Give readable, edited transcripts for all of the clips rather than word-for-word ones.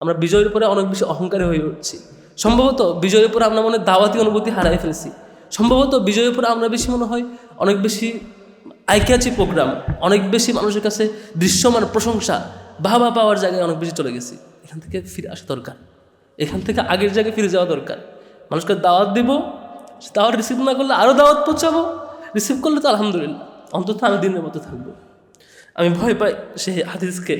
আমরা বিজয়ের উপরে অনেক বেশি অহংকারী হয়ে উঠছি। সম্ভবত বিজয়ের উপরে আমরা মনে দাওয়াতি অনুভূতি হারাই ফেলছি। সম্ভবত বিজয়ের উপরে আমরা বেশি মনে হয় অনেক বেশি আইক্যাচি প্রোগ্রাম, অনেক বেশি মানুষের কাছে দৃশ্যমান প্রশংসা বাহবা পাওয়ার জায়গায় অনেক বেশি চলে গেছি। এখান থেকে ফিরে আসা দরকার, এখান থেকে আগের জায়গায় ফিরে যাওয়া দরকার। মানুষকে দাওয়াত দিব, দাওয়াত রিসিভ না করলে আরও দাওয়াত পৌঁছাবো, রিসিভ করলে তো আলহামদুলিল্লাহ, অন্তত আমি দিনের মতো থাকবো। আমি ভয় পাই সেই হাদিসকে।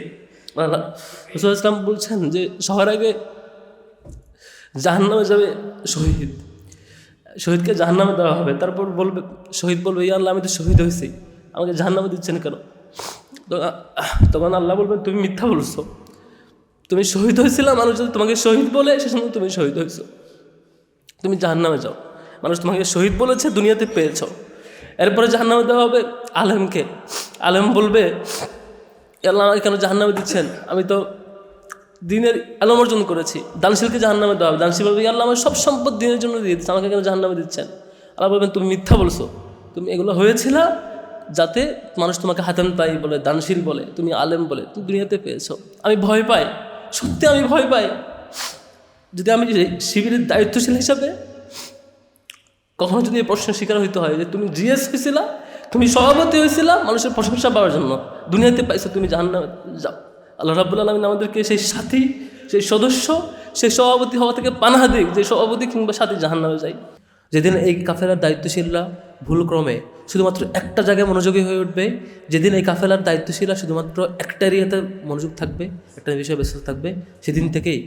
রাসূল ইসলাম বলছেন যে সবার আগে জাহান্নামে যাবে শহীদ, শহীদকে জাহান্নামে দেওয়া হবে। তারপর বলবে, শহীদ বলবে, ইয়া আল্লাহ আমি তো শহীদ হয়েছি, আমাকে জাহান্নামে দিচ্ছেন কেন? তখন আল্লাহ বলবেন, তুমি মিথ্যা বলছো, তুমি শহীদ হয়েছিলাম, মানুষ যদি তোমাকে শহীদ বলে সে সময় তুমি শহীদ হয়েছো, তুমি জাহান্নামে যাও। মানুষ তোমাকে শহীদ বলেছে, দুনিয়াতে পেয়েছ। এরপরে জাহান্নামে দেওয়া হবে আলেমকে। আলেম বলবে, আল্লাহ আমাকে কেন জাহান্নামে দিচ্ছেন, আমি তো দিনের আলম অর্জন করেছি। দানশীলকে জাহান্নামে দেওয়া হবে। দানশীল বলবে, আল্লাহ আমার সব সম্পদ দিনের জন্য দিয়ে দিচ্ছে, আমাকে কেন জাহান্নামে দিচ্ছেন? আল্লাহ বলবেন, তুমি মিথ্যা বলছো, তুমি এগুলো হয়েছিল যাতে মানুষ তোমাকে হাতেন তাই বলে, দানশীল বলে, তুমি আলেম বলে, তুমি দুনিয়াতে পেয়েছো। আমি ভয় পাই, সত্যি আমি ভয় পাই, যদি আমি শিবিরের দায়িত্বশীল হিসাবে কখনো যদি এই প্রশ্নের শিকার হইতে হয় যে তুমি জিএস হয়েছিলা, তুমি সভাপতি হয়েছিলা মানুষের প্রশংসা পাওয়ার জন্য, দুনিয়াতে পাইছো তুমি জাহান্নামে যাও। আল্লাহ রাব্বুল আলামিন আমাদেরকে সেই সাথী, সেই সদস্য, সেই সভাপতি হওয়া থেকে পানাহা দিক, যে সভাপতি কিংবা সাথী জাহান্নামে যায়। যেদিন এই কাফেলার দায়িত্বশীলরা ভুলক্রমে শুধুমাত্র একটা জায়গায় মনোযোগী হয়ে উঠবে, যেদিন এই কাফেলার দায়িত্বশীলরা শুধুমাত্র একটা এরিয়াতে মনোযোগ থাকবে, একটা বিষয়ে ব্যস্ত থাকবে, সেদিন থেকেই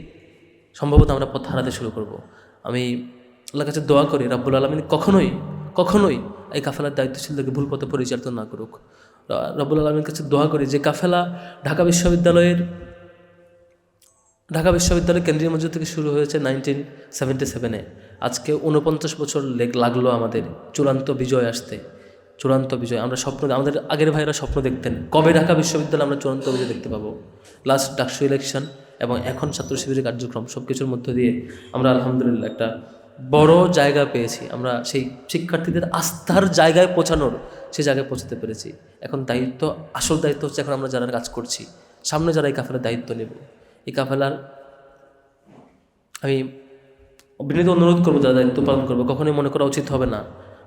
সম্ভবত আমরা পথ হারাতে শুরু করব। আমি আল্লাহর কাছে দোয়া করি রাব্বুল আলামিন কখনোই এই কাফেলার দায়িত্বশীলদেরকে ভুল পথে পরিচালিত না করুক। রাব্বুল আলামিনের কাছে দোয়া করি যে কাফেলা ঢাকা বিশ্ববিদ্যালয় কেন্দ্রীয় মসজিদ থেকে শুরু হয়েছে 1977-এ, আজকে 49 বছর লাগলো আমাদের চূড়ান্ত বিজয় আসতে। চূড়ান্ত বিজয় আমরা আমাদের আগের ভাইরা স্বপ্ন দেখতেন কবে ঢাকা বিশ্ববিদ্যালয়ে আমরা চূড়ান্ত বিজয় দেখতে পাবো। লাস্ট ডাকসু ইলেকশন এবং এখন ছাত্র শিবিরের কার্যক্রম সব কিছুর মধ্য দিয়ে আমরা আলহামদুলিল্লাহ একটা বড় জায়গা পেয়েছি। আমরা সেই শিক্ষার্থীদের আস্থার জায়গায় পৌঁছানোর, সেই জায়গায় পৌঁছাতে পেরেছি। এখন আসল দায়িত্ব হচ্ছে এখন আমরা যারা কাজ করছি, সামনে যারা এই কাফেলার দায়িত্ব নেব, এই কাফেলার আমি বিনীত অনুরোধ করবো যারা দায়িত্ব পালন করবো, কখনোই মনে করা উচিত হবে না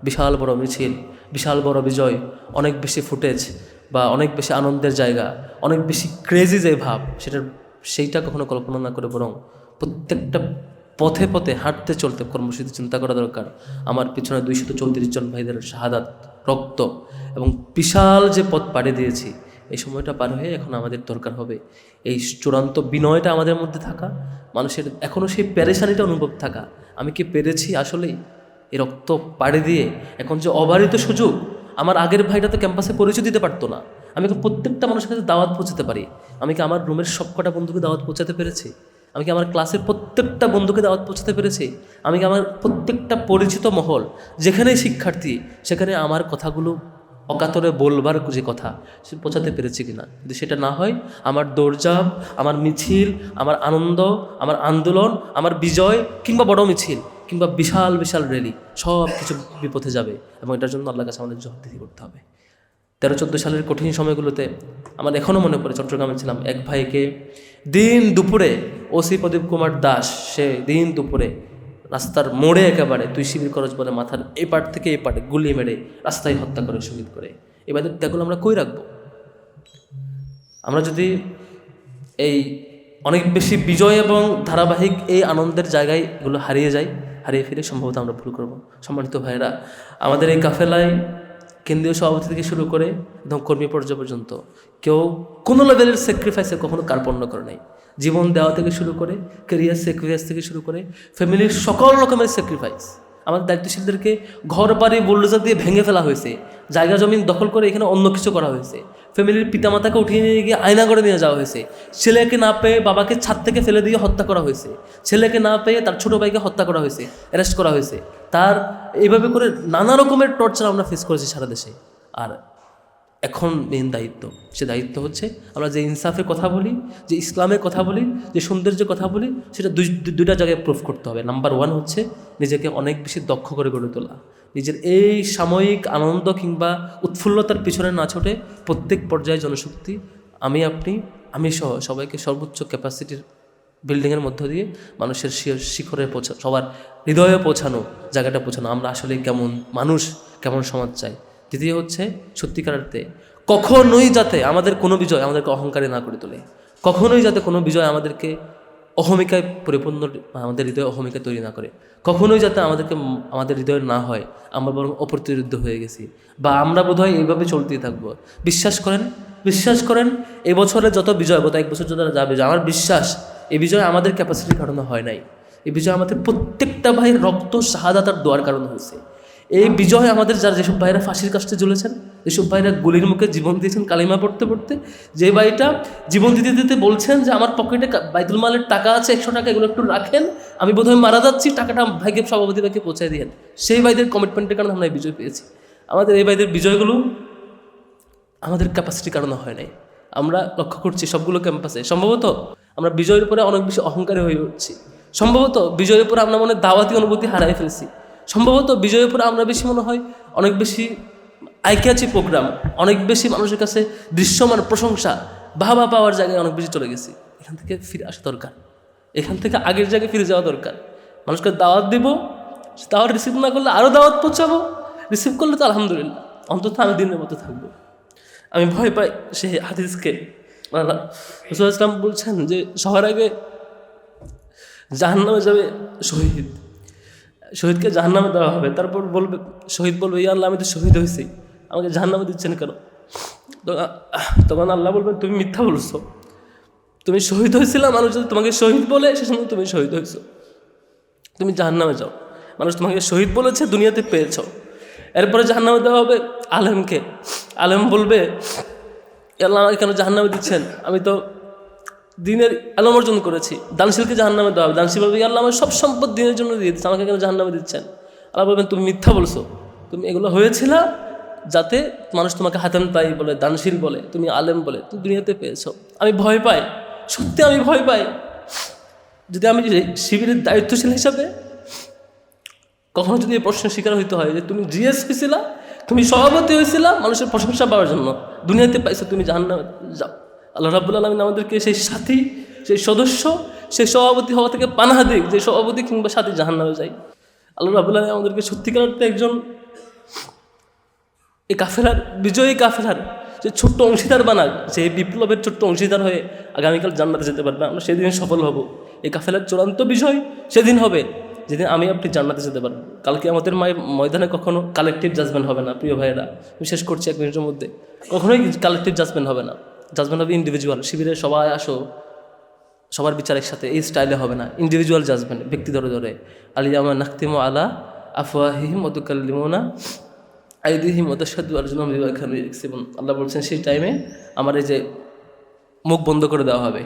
বিশাল বড় মিছিল, বিশাল বড় বিজয়, অনেক বেশি ফুটেজ বা অনেক বেশি আনন্দের জায়গা, অনেক বেশি ক্রেজি যে ভাব, সেইটা কখনো কল্পনা না করে বরং প্রত্যেকটা পথে পথে হাঁটতে চলতে কর্মসূচি চিন্তা করা দরকার। আমার পিছনে 234 জন ভাইদের শাহাদাত, রক্ত এবং বিশাল যে পথ পাড়ি দিয়েছি, এই সময়টা পার হয়ে এখন আমাদের দরকার হবে এই চূড়ান্ত বিনয়টা আমাদের মধ্যে থাকা, মানুষের এখনও সেই পেরেশানিটা অনুভব থাকা, আমি কি পেরেছি আসলেই এই রক্ত পাড়ি দিয়ে। এখন যে অবারিত সুযোগ, আমার আগের ভাইটা তো ক্যাম্পাসে পরিচয় দিতে পারতো না, আমি কি প্রত্যেকটা মানুষের কাছে দাওয়াত পৌঁছাতে পারি? আমি কি আমার রুমের সবকটা বন্ধুকে দাওয়াত পৌঁছাতে পেরেছি? আমি কি আমার ক্লাসের প্রত্যেকটা বন্ধুকে দাওয়াত পৌঁছাতে পেরেছি? আমি কি আমার প্রত্যেকটা পরিচিত মহল, যেখানেই শিক্ষার্থী, সেখানে আমার কথাগুলো অকাতরে বলবার যে কথা সে পৌঁছাতে পেরেছি কিনা? যদি সেটা না হয়, আমার দৌড়ঝাঁপ, আমার মিছিল, আমার আনন্দ, আমার আন্দোলন, আমার বিজয় কিংবা বড় মিছিল কিংবা বিশাল বিশাল র্যালি, সব কিছু বিপথে যাবে এবং এটার জন্য আল্লাহর কাছে আমাদের জবাবদিহি করতে হবে। 13-14 সালের কঠিন সময়গুলোতে আমার এখনও মনে পড়ে, চট্টগ্রামে ছিলাম, এক ভাইকে দিন দুপুরে ওসি প্রদীপ কুমার দাস, সে দিন দুপুরে রাস্তার মোড়ে একেবারে তুই শিবির খরচ বলে মাথার এই পাট থেকে এই পাটে গুলি মেরে রাস্তায় হত্যা করে শহীদ করে। এবারে ত্যাগগুলো আমরা কই রাখবো? আমরা যদি এই অনেক বেশি বিজয় এবং ধারাবাহিক এই আনন্দের জায়গায় এগুলো হারিয়ে ফিরে সম্ভবত আমরা ভুল করব। সম্মানিত ভাইয়েরা, আমাদের এই কাফেলায় কেন্দ্রীয় সভাপতি থেকে শুরু করে একদম কর্মী পর্যায় পর্যন্ত কেউ কোনো লেভেলের স্যাক্রিফাইসে কখনো কার্পণ্য করে নাই। জীবন দেওয়া থেকে শুরু করে, ক্যারিয়ার স্যাক্রিফাইস থেকে শুরু করে, ফ্যামিলির সকল রকমের স্যাক্রিফাইস। আমাদের দায়িত্বশীলদেরকে ঘর বাড়ি বুলডোজার দিয়ে ভেঙে ফেলা হয়েছে, জায়গা জমিন দখল করে এখানে অন্য কিছু করা হয়েছে, ফ্যামিলির পিতামাতাকে উঠিয়ে নিয়ে গিয়ে আয়না করে নিয়ে যাওয়া হয়েছে, ছেলেকে না পেয়ে বাবাকে ছাদ থেকে ফেলে দিয়ে হত্যা করা হয়েছে, ছেলেকে না পেয়ে তার ছোটো ভাইকে হত্যা করা হয়েছে, অ্যারেস্ট করা হয়েছে, তার এইভাবে করে নানা রকমের টর্চার আমরা ফেস করেছি সারা দেশে। আর এখন মেন দায়িত্ব, সে দায়িত্ব হচ্ছে আমরা যে ইনসাফের কথা বলি, যে ইসলামের কথা বলি, যে সৌন্দর্যের কথা বলি, সেটা দুইটা জায়গায় প্রুফ করতে হবে। নাম্বার 1 হচ্ছে নিজেকে অনেক বেশি দক্ষ করে গড়ে তোলা, নিজের এই সাময়িক আনন্দ কিংবা উৎফুল্লতার পিছনে না ছোটে প্রত্যেক পর্যায়ে জনশক্তি, আমি সহ সবাইকে সর্বোচ্চ ক্যাপাসিটির বিল্ডিংয়ের মধ্য দিয়ে মানুষের শিখরে সবার হৃদয়ে পৌঁছানো, জায়গাটা পৌঁছানো, আমরা আসলে কেমন মানুষ, কেমন সমাজ চাই। দ্বিতীয় হচ্ছে সত্যিকার অর্থে কখনোই যাতে আমাদের কোনো বিজয় আমাদেরকে অহংকারে না করে তোলে, কখনোই যাতে কোনো বিজয় আমাদেরকে অহমিকায় পরিপূর্ণ, আমাদের হৃদয়ে অহমিকা তৈরি না করে, কখনোই যাতে আমাদের হৃদয়ের না হয় আমরা বরং অপ্রতিরোধ হয়ে গেছি, বা আমরা বোধহয় এইভাবে চলতেই থাকবো। বিশ্বাস করেন এই বছরে যত বিজয়, গত এক বছর যত যা বিজয়, আমার বিশ্বাস এই বিজয় আমাদের ক্যাপাসিটির কারণে হয় নাই। এই বিজয় আমাদের প্রত্যেকটা ভাইয়ের রক্ত শাহাদাতার দোয়ার কারণে হয়েছে। এই বিজয় আমাদের যেসব ভাইরা ফাঁসির কাস্টে ঝুলেছেন, যেসব ভাইরা গুলির মুখে জীবন দিয়েছেন কালিমা পড়তে পড়তে, যে ভাইটা জীবন দিতে দিতে বলছেন যে আমার পকেটে বাইতুল মালের টাকা আছে 100 টাকা, এগুলো একটু রাখেন, আমি বোধহয় মারা যাচ্ছি, টাকাটা ভাইকে সভাপতি ভাইকে পৌঁছে দিয়েন, সেই ভাইদের কমিটমেন্টের কারণে আমরা এই বিজয় পেয়েছি। আমাদের এই ভাইদের বিজয়গুলো আমাদের ক্যাপাসিটির কারণে হয় নাই। আমরা লক্ষ্য করছি সবগুলো ক্যাম্পাসে সম্ভবত আমরা বিজয়ের উপরে অনেক বেশি অহংকারী হয়ে উঠছি, সম্ভবত বিজয়ের উপরে আমরা মনে দাওয়াতি অনুভূতি হারাই ফেলছি, সম্ভবত বিজয়ের উপরে আমরা বেশি মনে হয় অনেক বেশি আইক্যাচি প্রোগ্রাম, অনেক বেশি মানুষের কাছে দৃশ্যমান প্রশংসা বাহবা পাওয়ার জায়গায় অনেক বেশি চলে গেছি। এখান থেকে ফিরে আসা দরকার, এখান থেকে আগের জায়গায় ফিরে যাওয়া দরকার। মানুষকে দাওয়াত দিব, দাওয়াত রিসিভ না করলে আরও দাওয়াত পৌঁছাবো, রিসিভ করলে তো আলহামদুলিল্লাহ, অন্তত আমি দিনের মতো থাকবো। আমি ভয় পাই সেই হাদিসকে। রাসূল ইসলাম বলছেন যে সবার আগে জাহান্নামে যাবে শহীদকে জাহান্নামে দেওয়া হবে, তারপর শহীদ বলবে ইয়া আল্লাহ আমি তো শহীদ হয়েছি, আমাকে জাহান্নামে দিচ্ছেন কেন? তখন আল্লাহ বলবেন তুমি মিথ্যা বলছো, তুমি শহীদ হয়েছিলা, মানুষ যদি তোমাকে শহীদ বলে সে সময় তুমি শহীদ হয়েছো, তুমি জাহান্নামে যাও, মানুষ তোমাকে শহীদ বলেছে, দুনিয়াতে পেয়েছ। এরপরে জাহান্নামে দেওয়া হবে আলেমকে। আলেম বলবে আল্লাহ আমাকে কেন জাহান্নামে দিচ্ছেন, আমি তো দিনের আলম অর্জন করেছি। দানশীলকে জাহান্নামে দেওয়া হবে। দানশীল বলবে আল্লাহ আমার সব সম্পদ দিনের জন্য দিয়ে দিচ্ছে, আমাকে কেন জাহান্নামে দিচ্ছেন? আল্লাহ বলবেন তুমি মিথ্যা বলছো, তুমি এগুলো হয়েছিল যাতে মানুষ তোমাকে হাতেন তাই বলে, দানশীল বলে, তুমি আলেম বলে, তুমি দুনিয়াতে পেয়েছো। আমি ভয় পাই, সত্যি আমি ভয় পাই, যদি আমি শিবিরের দায়িত্বশীল হিসাবে কখনো যদি এই প্রশ্নের শিকার হইতে হয় যে তুমি জিএস হয়েছিলা, তুমি সভাপতি হয়েছিলা মানুষের প্রশংসা পাওয়ার জন্য, দুনিয়াতে পাইছো তুমি জাহান্নামে যাও। আল্লাহ রাব্বুল আলামিন আমাদেরকে সেই সাথী, সেই সদস্য, সেই সভাপতি হওয়া থেকে পানাহা দিক, যে সভাপতি কিংবা সাথী জাহান্নামে যায়। আল্লাহ রাব্বুল আলামিন আমাদেরকে সত্যিকার অর্থে একজন এই কাফেলার, বিজয়ী কাফেলার যে ছোট্ট অংশীদার বানাক, যে বিপ্লবের ছোট্ট অংশীদার হয়ে আগামীকাল জান্নাতে যেতে পারবে, আমরা সেদিন সফল হব। এই কাফেলার চূড়ান্ত বিজয় সেদিন হবে যেদিন আমি আপনি জান্নাতে যেতে পারবো। কালকে আমাদের ময়দানে কখনো কালেকটিভ জাজমেন্ট হবে না প্রিয় ভাইয়েরা, বিশেষ করছি 1 মিনিটের মধ্যে, কখনোই কালেকটিভ জাজমেন্ট হবে না, জাজমেন্ট হবে ইন্ডিভিজুয়াল। শিবিরে সবাই আসো, সবার বিচার একসাথে, এই স্টাইলে হবে না, ইন্ডিভিজুয়াল জাজমেন্ট, ব্যক্তি ধরে ধরে। আলিয়ামা নাখতিমু আলা আফওয়াহিহিম ওয়া তুকাল্লিমুনা আইদিহিম ওয়া তাশহাদু আরজুলুহুম বিমা কানু ইয়াকসিবুন। আল্লাহ বলছেন সেই টাইমে আমার এই যে মুখ বন্ধ করে দেওয়া হবে,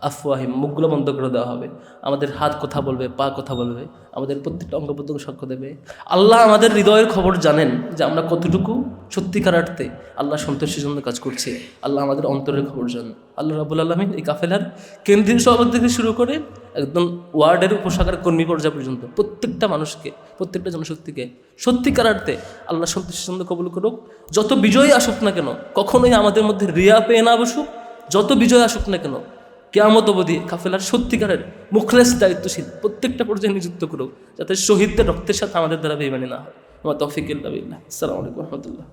আফওয়াহিম, মুখগুলো বন্ধ করে দেওয়া হবে, আমাদের হাত কথা বলবে, পা কথা বলবে, আমাদের প্রত্যেকটা অঙ্গ প্রত্যঙ্গ সাক্ষ্য দেবে। আল্লাহ আমাদের হৃদয়ের খবর জানেন যে আমরা কতটুকু সত্যিকার অর্থে আল্লাহ সন্তোষের জন্য কাজ করছি। আল্লাহ আমাদের অন্তরের খবর জানেন। আল্লাহ রাব্বুল আলামিন এই কাফেলার কেন্দ্রীয় সভাপতি থেকে শুরু করে একদম ওয়ার্ডের উপশাখার কর্মী পর্যায় পর্যন্ত প্রত্যেকটা মানুষকে, প্রত্যেকটা জনশক্তিকে সত্যিকার অর্থে আল্লাহ সন্তোষের জন্য কবুল করুক। যত বিজয়ী আসুক না কেন, কখনোই আমাদের মধ্যে রিয়া পেয়ে না বসুক। যত বিজয় আসুক না কেন, কিয়ামত অবধি কাফেলার সত্যিকারের মুখলেস দায়িত্বশীল প্রত্যেকটা পর্যায়ে নিযুক্ত করুক, যাতে শহীদদের রক্তের সাথে আমাদের দ্বারা বেইমানি না হয়। আমার তৌফিক ইল্লা বিল্লাহ। আসসালামু আলাইকুম ওয়া রাহমাতুল্লাহ।